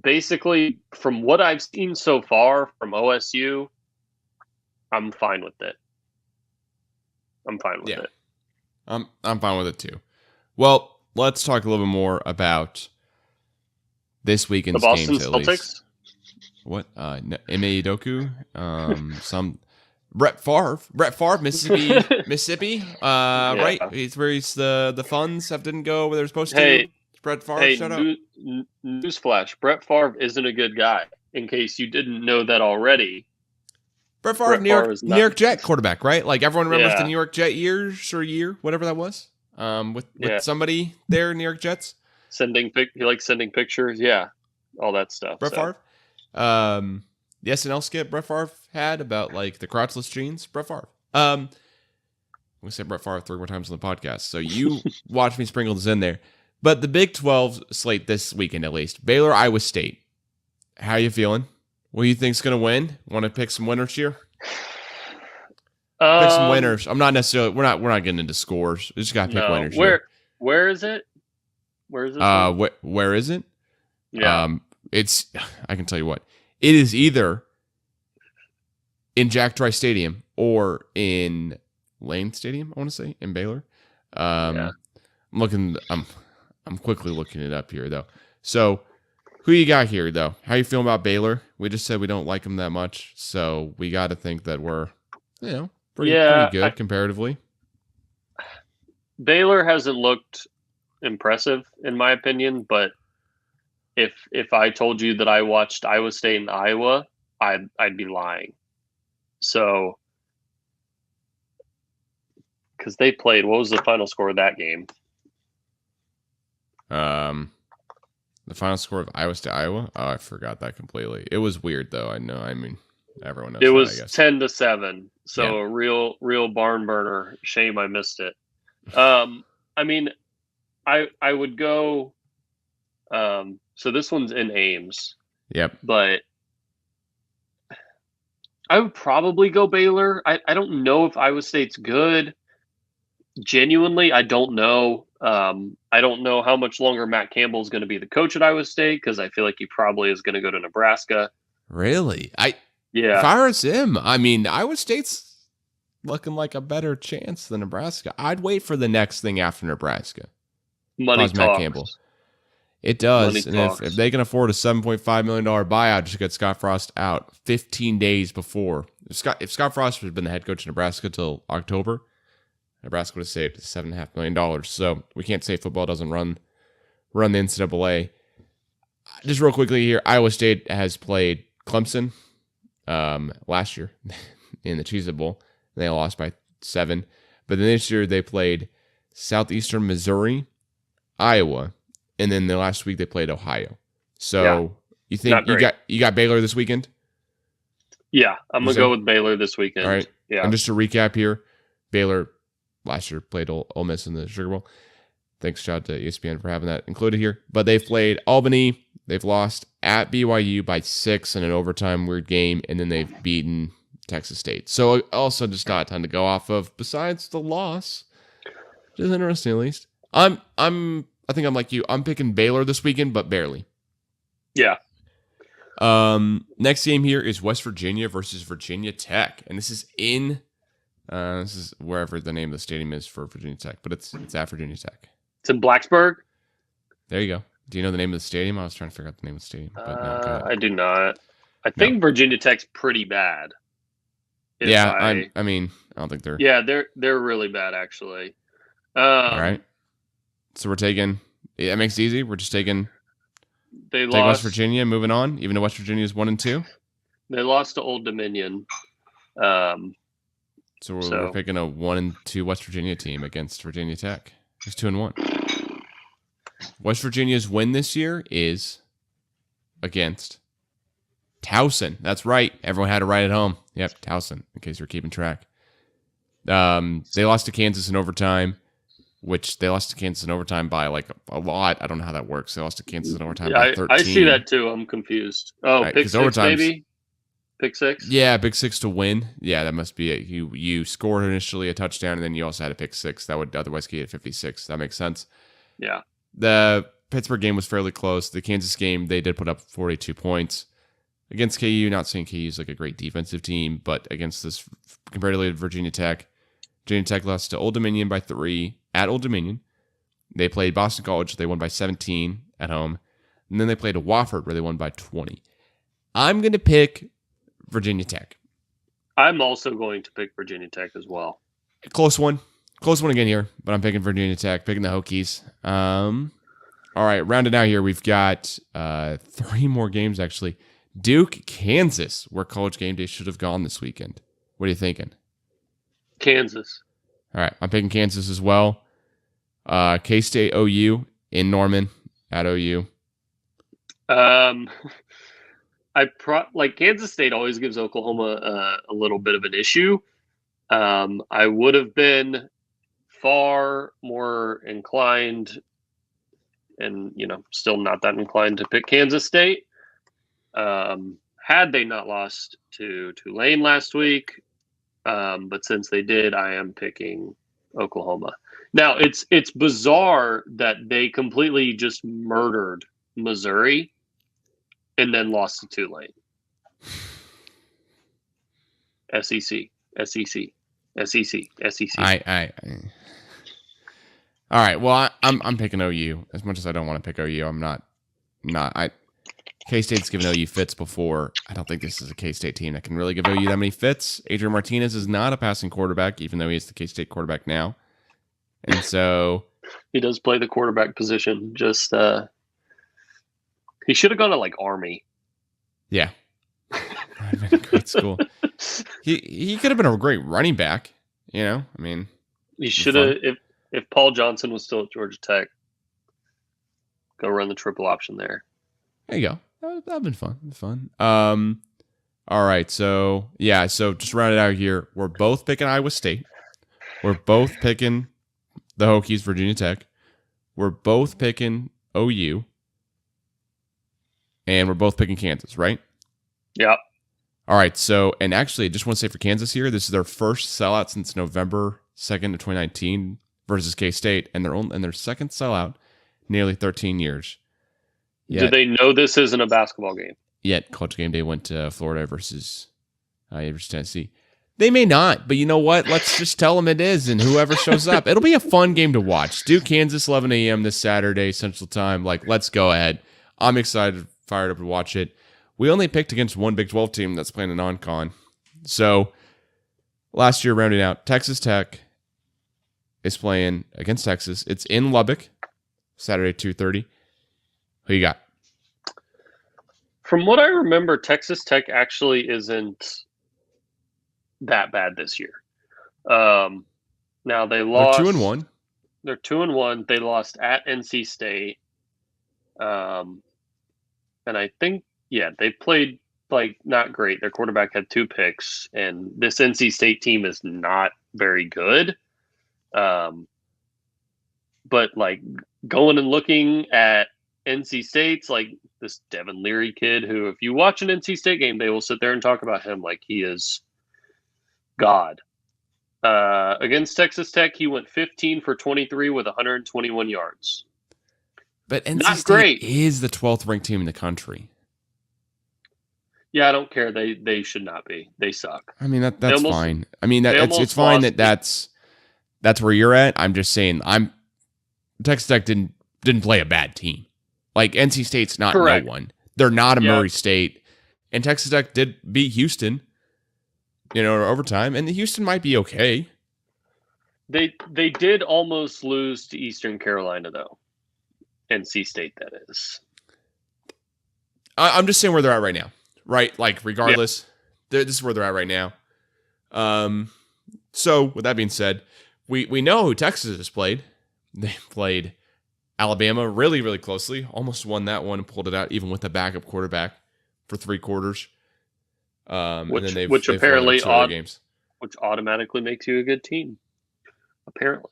basically from what I've seen so far from OSU, I'm fine with it. I'm fine with it. I'm fine with it too. Well, let's talk a little bit more about this weekend's the Boston games at Celtics. least. What? Ime Udoka, some Brett Favre, Mississippi. Right? It's where the funds didn't go where they're supposed to. Brett Favre, shut up. Newsflash: Brett Favre isn't a good guy. In case you didn't know that already. Brett Favre, New York Jet quarterback, right? Like everyone remembers the New York Jet year, whatever that was. With somebody there, New York Jets. He likes sending pictures, all that stuff. Brett Favre. The SNL skit Brett Favre had about like the crotchless jeans. Brett Favre. We said Brett Favre 3 more times on the podcast, so you watch me sprinkle this in there. But the Big 12 slate this weekend, at least, Baylor, Iowa State. How you feeling? What do you think's going to win? Want to pick some winners here? Pick some winners. I'm not necessarily. We're not getting into scores. We just got to pick winners. Where is it? Where is it? Where is it? Yeah. It's. I can tell you what. It is either in Jack Trice Stadium or in Lane Stadium. I want to say in Baylor. I'm looking. I'm quickly looking it up here though. So, who you got here though? How you feeling about Baylor? We just said we don't like them that much, so we got to think that we're, pretty good comparatively. Baylor hasn't looked impressive in my opinion, but if I told you that I watched Iowa State and Iowa, I'd be lying. So, because they played, what was the final score of that game? The final score of Iowa State, Iowa. Oh, I forgot that completely. It was weird though. I know. I mean, everyone knows. It was that, I guess. 10-7. So a real barn burner. Shame I missed it. I mean, I would go. So this one's in Ames. Yep. But I would probably go Baylor. I don't know if Iowa State's good. Genuinely, I don't know. I don't know how much longer Matt Campbell is going to be the coach at Iowa State because I feel like he probably is going to go to Nebraska. Really? If I was him, I mean, Iowa State's looking like a better chance than Nebraska. I'd wait for the next thing after Nebraska. Money talks. Matt Campbell. It does. Money And talks. if they can afford a $7.5 million buyout just to get Scott Frost out 15 days before. If Scott Frost had been the head coach of Nebraska till October, Nebraska would have saved $7.5 million. So we can't say football doesn't run the NCAA. Just real quickly here, Iowa State has played Clemson last year in the Cheez-It Bowl. They lost by 7. But then this year they played Southeastern Missouri, Iowa, and then the last week they played Ohio. So you think you got Baylor this weekend? Yeah, I'm gonna go with Baylor this weekend. All right. Yeah. And just to recap here, Baylor last year played Ole Miss in the Sugar Bowl. Thanks, shout out to ESPN for having that included here. But they've played Albany. They've lost at BYU by 6 in an overtime weird game, and then they've beaten Texas State. So also just not a ton to go off of besides the loss. Which is interesting at least. I think I'm like you. I'm picking Baylor this weekend, but barely. Yeah. Next game here is West Virginia versus Virginia Tech, and this is this is wherever the name of the stadium is for Virginia Tech, but it's at Virginia Tech. It's in Blacksburg. There you go. Do you know the name of the stadium? I was trying to figure out the name of the stadium, but no, I do not. I think Virginia Tech's pretty bad. I mean, I don't think they're. Yeah, they're really bad actually. All right. So we're taking. That makes it easy. We're just taking. They take lost West Virginia, moving on. Even though West Virginia is 1-2. They lost to Old Dominion. So we're picking a 1-2 West Virginia team against Virginia Tech. It's 2-1. West Virginia's win this year is against Towson. That's right. Everyone had it right at home. Yep, Towson, in case you're keeping track. They lost to Kansas in overtime, which they lost to Kansas in overtime by like a lot. I don't know how that works. They lost to Kansas in overtime by 13. I see that too. I'm confused. Oh, right, pick six, maybe? Pick six? Yeah, pick six to win. Yeah, that must be it. You scored initially a touchdown, and then you also had a pick six. That would otherwise get you at 56. That makes sense. Yeah. The Pittsburgh game was fairly close. The Kansas game, they did put up 42 points. Against KU, not saying KU is like a great defensive team, but against this comparatively Virginia Tech lost to Old Dominion by 3 at Old Dominion. They played Boston College. They won by 17 at home. And then they played Wofford, where they won by 20. I'm going to pick Virginia Tech. I'm also going to pick Virginia Tech as well. Close one again here, but I'm picking Virginia Tech, picking the Hokies. All right, rounded out here, we've got 3 more games, actually. Duke, Kansas, where College Game Day should have gone this weekend. What are you thinking? Kansas. All right, I'm picking Kansas as well. K-State, OU in Norman at OU. Kansas State always gives Oklahoma a little bit of an issue. I would have been far more inclined, and still not that inclined to pick Kansas State. Had they not lost to Tulane last week, but since they did, I am picking Oklahoma. Now it's bizarre that they completely just murdered Missouri and then lost to Tulane. SEC. All right. Well, I'm picking OU. As much as I don't want to pick OU, I'm not. K-State's given OU fits before. I don't think this is a K-State team that can really give OU that many fits. Adrian Martinez is not a passing quarterback, even though he is the K-State quarterback now. And so he does play the quarterback position. Just he should have gone to Army. Yeah. I've been a great school. He could have been a great running back. I mean, he should have. If Paul Johnson was still at Georgia Tech, go run the triple option there. There you go. That'd been fun. All right. So just round it out here. We're both picking Iowa State. We're both picking the Hokies, Virginia Tech. We're both picking OU. And we're both picking Kansas, right? Yeah. All right. So, and actually, I just want to say for Kansas here, this is their first sellout since November 2nd of 2019 versus K-State, and their second sellout nearly 13 years. Do they know this isn't a basketball game? Yet, College Game Day went to Florida versus Tennessee. They may not, but you know what? Let's just tell them it is, and whoever shows up. It'll be a fun game to watch. Duke, Kansas, 11 a.m. this Saturday, Central Time. Let's go ahead. I'm excited, fired up to watch it. We only picked against one Big 12 team that's playing a non-con. So, last year, rounding out, Texas Tech is playing against Texas. It's in Lubbock, Saturday, 2:30. Who you got? From what I remember, Texas Tech actually isn't that bad this year. Now they lost. They're 2-1. They're 2-1. They lost at NC State. And I think, they played not great. Their quarterback had 2 picks, and this NC State team is not very good. But going and looking at NC State's this Devin Leary kid who, if you watch an NC State game, they will sit there and talk about him like he is God. Against Texas Tech, he went 15 for 23 with 121 yards. But NC State is the 12th ranked team in the country. Yeah, I don't care. They should not be. They suck. I mean that's fine. I mean it's fine that's where you're at. I'm just saying Texas Tech didn't play a bad team. NC State's not Correct. No one. They're not a Murray State. And Texas Tech did beat Houston, in overtime, and Houston might be okay. They did almost lose to Eastern Carolina though. NC State, that is. I'm just saying where they're at right now. Right? Regardless, this is where they're at right now. So, with that being said, we know who Texas has played. They played Alabama really, really closely. Almost won that one and pulled it out, even with the backup quarterback for 3 quarters. And then they've apparently won 2 other games. Which automatically makes you a good team, apparently.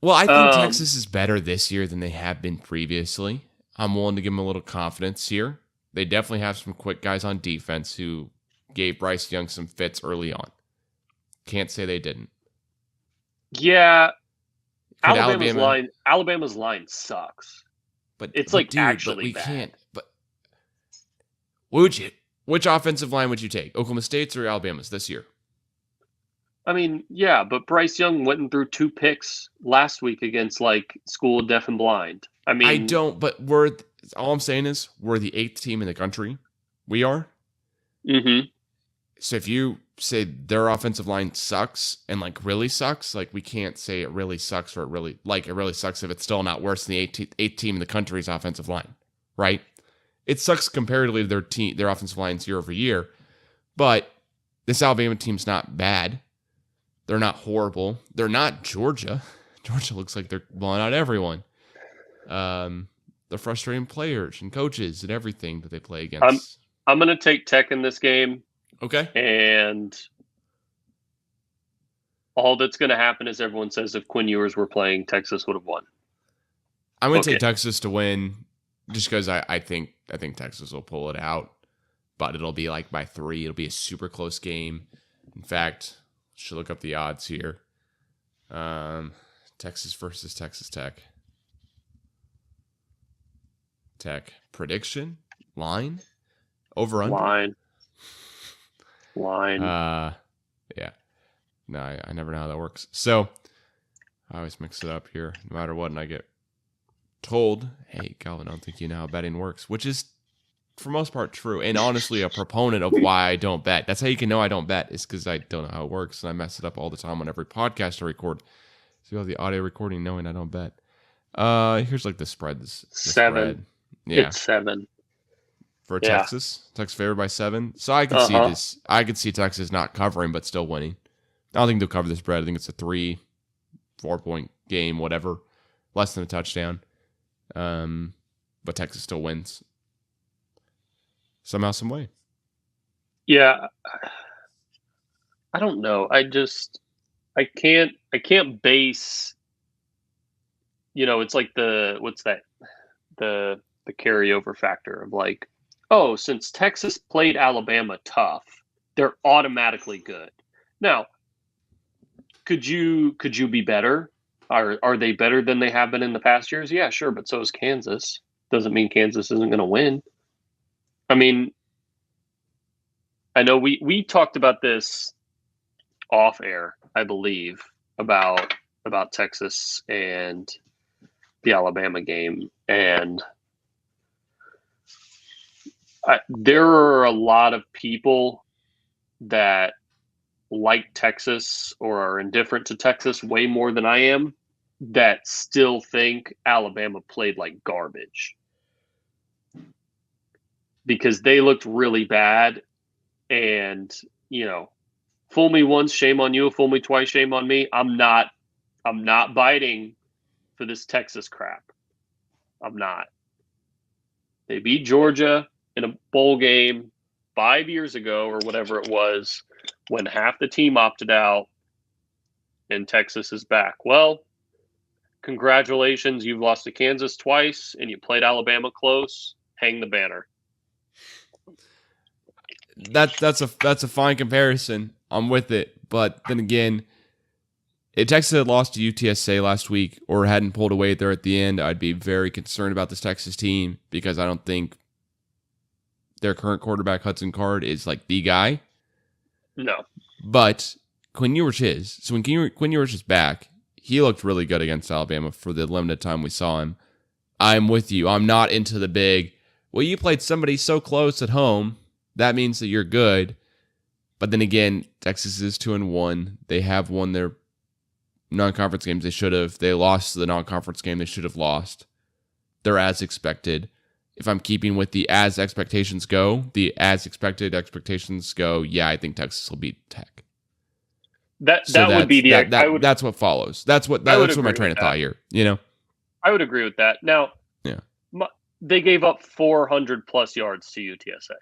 Well, I think Texas is better this year than they have been previously. I'm willing to give them a little confidence here. They definitely have some quick guys on defense who gave Bryce Young some fits early on. Can't say they didn't. Yeah. Alabama's line sucks. But it's actually bad. Can't. But which offensive line would you take? Oklahoma State's or Alabama's this year? I mean, yeah, but Bryce Young went and threw 2 picks last week against School of Deaf and Blind. I mean, I don't, but all I'm saying is we're the 8th team in the country. We are. Mm-hmm. So if you say their offensive line sucks and really sucks, we can't say it really sucks or it really sucks if it's still not worse than the 8th team in the country's offensive line, right? It sucks comparatively to their offensive lines year over year, but this Alabama team's not bad. They're not horrible. They're not Georgia. Georgia looks like they're blowing out everyone. They're frustrating players and coaches and everything that they play against. I'm going to take Tech in this game. Okay. And all that's going to happen is everyone says if Quinn Ewers were playing, Texas would have won. I'm going to take Texas to win just because I think Texas will pull it out. But it'll be by 3. It'll be a super close game. In fact, should look up the odds here. Texas versus Texas Tech. Tech prediction line over under line. Yeah. No, I never know how that works. So I always mix it up here, no matter what, and I get told, "Hey, Calvin, I don't think you know how betting works," which is for most part true, and honestly a proponent of why I don't bet. That's how you can know I don't bet, is because I don't know how it works, and I mess it up all the time on every podcast I record. So you have the audio recording knowing I don't bet. Here's the spread. The 7. Spread. Yeah. It's 7. For Texas. Texas favored by 7. So I can see this. I could see Texas not covering, but still winning. I don't think they'll cover the spread. I think it's a 3-4 point game, whatever. Less than a touchdown. But Texas still wins. Somehow, some way. Yeah. I don't know. I can't base, it's the carryover factor of since Texas played Alabama tough, they're automatically good. Now, could you be better? Are they better than they have been in the past years? Yeah, sure, but so is Kansas. Doesn't mean Kansas isn't going to win. I mean, I know we talked about this off air, I believe, about Texas and the Alabama game, and there are a lot of people that like Texas or are indifferent to Texas way more than I am that still think Alabama played like garbage because they looked really bad. And, fool me once, shame on you. Fool me twice, shame on me. I'm not biting for this Texas crap. I'm not. They beat Georgia in a bowl game 5 years ago or whatever it was when half the team opted out and Texas is back. Well, congratulations. You've lost to Kansas twice and you played Alabama close. Hang the banner. That's a fine comparison. I'm with it. But then again, if Texas had lost to UTSA last week or hadn't pulled away there at the end, I'd be very concerned about this Texas team because I don't think their current quarterback, Hudson Card, is the guy. No. But Quinn Ewers is. So when Quinn Ewers is back, he looked really good against Alabama for the limited time we saw him. I'm with you. I'm not into the big, well, you played somebody so close at home, that means that you're good. But then again, Texas is 2-1. They have won their non-conference games. They should have. They lost the non-conference game. They should have lost. They're as expected. If I'm keeping with the as expectations go, the as expected expectations go, yeah, I think Texas will beat Tech. That would be the. That's what follows. That's what my train of thought here. I would agree with that. Now, Yeah. They gave up 400 plus yards to UTSA.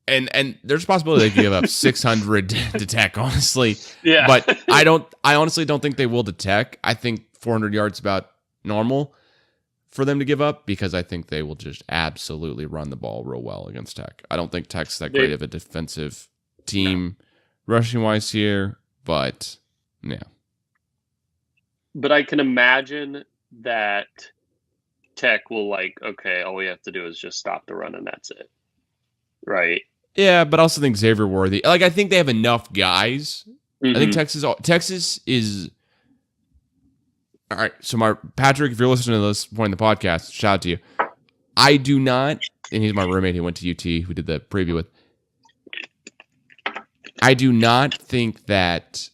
And there's a possibility they could give up 600 to Tech, honestly. Yeah. But I honestly don't think they will to Tech. I think 400 yards is about normal for them to give up because I think they will just absolutely run the ball real well against Tech. I don't think Tech's that great of a defensive team rushing wise here, but yeah. But I can imagine that Tech will okay, all we have to do is just stop the run and that's it. Right? Yeah, but I also think Xavier Worthy. I think they have enough guys. Mm-hmm. I think Texas is all right. So Patrick, if you're listening to this point in the podcast, shout out to you. I do not, and he's my roommate who went to UT, who did the preview with. I do not think that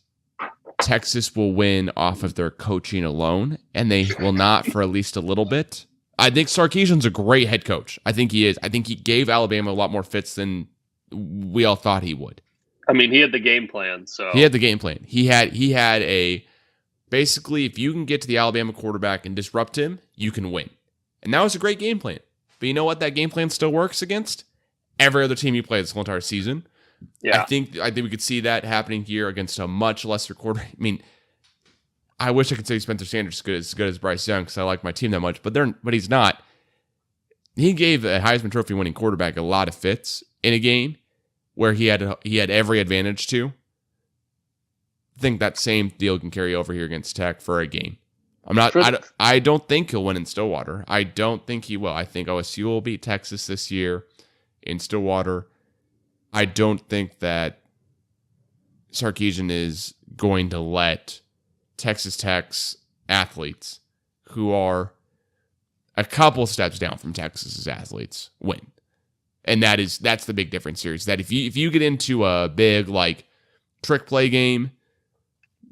Texas will win off of their coaching alone, and they will not for at least a little bit. I think Sarkisian's a great head coach. I think he is. I think he gave Alabama a lot more fits than we all thought he would. I mean, he had the game plan. So he had the game plan. He had a basically, if you can get to the Alabama quarterback and disrupt him, you can win. And that was a great game plan. But you know what? That game plan still works against every other team you play this whole entire season. Yeah. I think we could see that happening here against a much lesser quarterback. I mean, I wish I could say Spencer Sanders is as good as Bryce Young because I like my team that much, but he's not. He gave a Heisman Trophy winning quarterback a lot of fits in a game where he had every advantage to. I think that same deal can carry over here against Tech for a game. I don't think he'll win in Stillwater. I don't think he will. I think OSU will beat Texas this year in Stillwater. I don't think that Sarkisian is going to let Texas Tech's athletes, who are a couple steps down from Texas's athletes, win. And that's the big difference here, is that if you get into a big trick play game,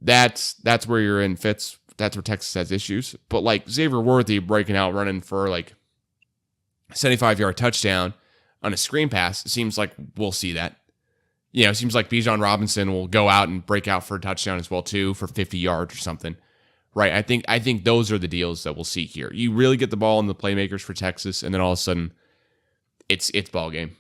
that's where you're in fits. That's where Texas has issues. But Xavier Worthy breaking out running for 75-yard touchdown on a screen pass, it seems like we'll see that. It seems like Bijan Robinson will go out and break out for a touchdown as well too for 50 yards or something. Right? I think those are the deals that we'll see here. You really get the ball in the playmakers for Texas, and then all of a sudden it's ball game.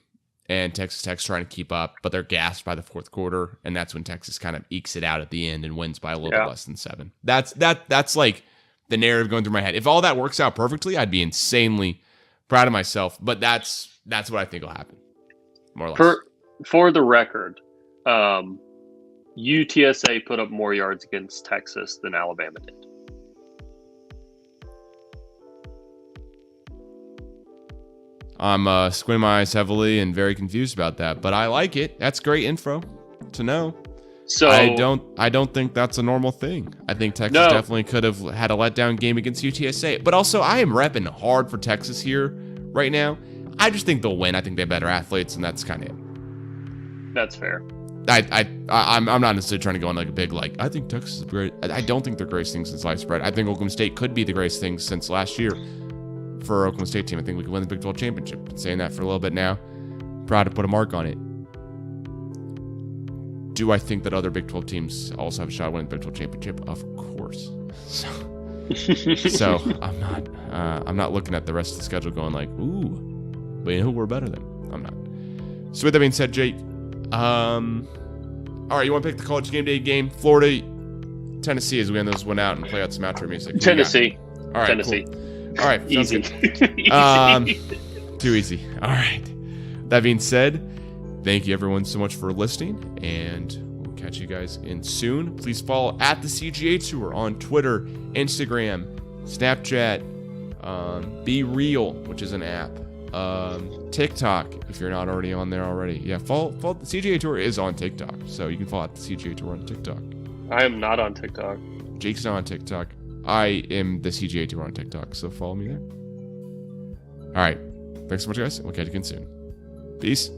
And Texas Tech's trying to keep up, but they're gassed by the fourth quarter, and that's when Texas kind of ekes it out at the end and wins by a little bit less than 7. That's the narrative going through my head. If all that works out perfectly, I'd be insanely proud of myself, but that's what I think will happen. More or less. For the record, UTSA put up more yards against Texas than Alabama did. I'm squinting my eyes heavily and very confused about that, but I like it. That's great info to know. So I don't think that's a normal thing. I think Texas definitely could have had a letdown game against UTSA, but also I am repping hard for Texas here right now. I just think they'll win. I think they have better athletes, and that's kind of it. That's fair. I'm not necessarily trying to go on a big I think Texas is great. I don't think they're greatest thing since sliced bread. I think Oklahoma State could be the greatest thing since last year for Oklahoma State team. I think we could win the Big 12 championship. Been saying that for a little bit now. Proud to put a mark on it. Do I think that other Big 12 teams also have a shot at winning the Big 12 championship? Of course. So I'm not looking at the rest of the schedule going ooh, but you know who we're better than? I'm not. So with that being said, Jake, all right, you want to pick the college game day game? Florida, Tennessee, as we end this one out and play out some outro music. Tennessee. All right, Tennessee. Cool. All right, easy. Too easy. All right. That being said, thank you everyone so much for listening, and we'll catch you guys in soon. Please follow at the CGA Tour on Twitter, Instagram, Snapchat, Be Real, which is an app, TikTok, if you're not already on there already. Yeah, follow the CGA Tour is on TikTok, so you can follow at the CGA Tour on TikTok. I am not on TikTok. Jake's not on TikTok. I am the CGA Tour on TikTok, so follow me there. All right. Thanks so much, guys. We'll catch you again soon. Peace.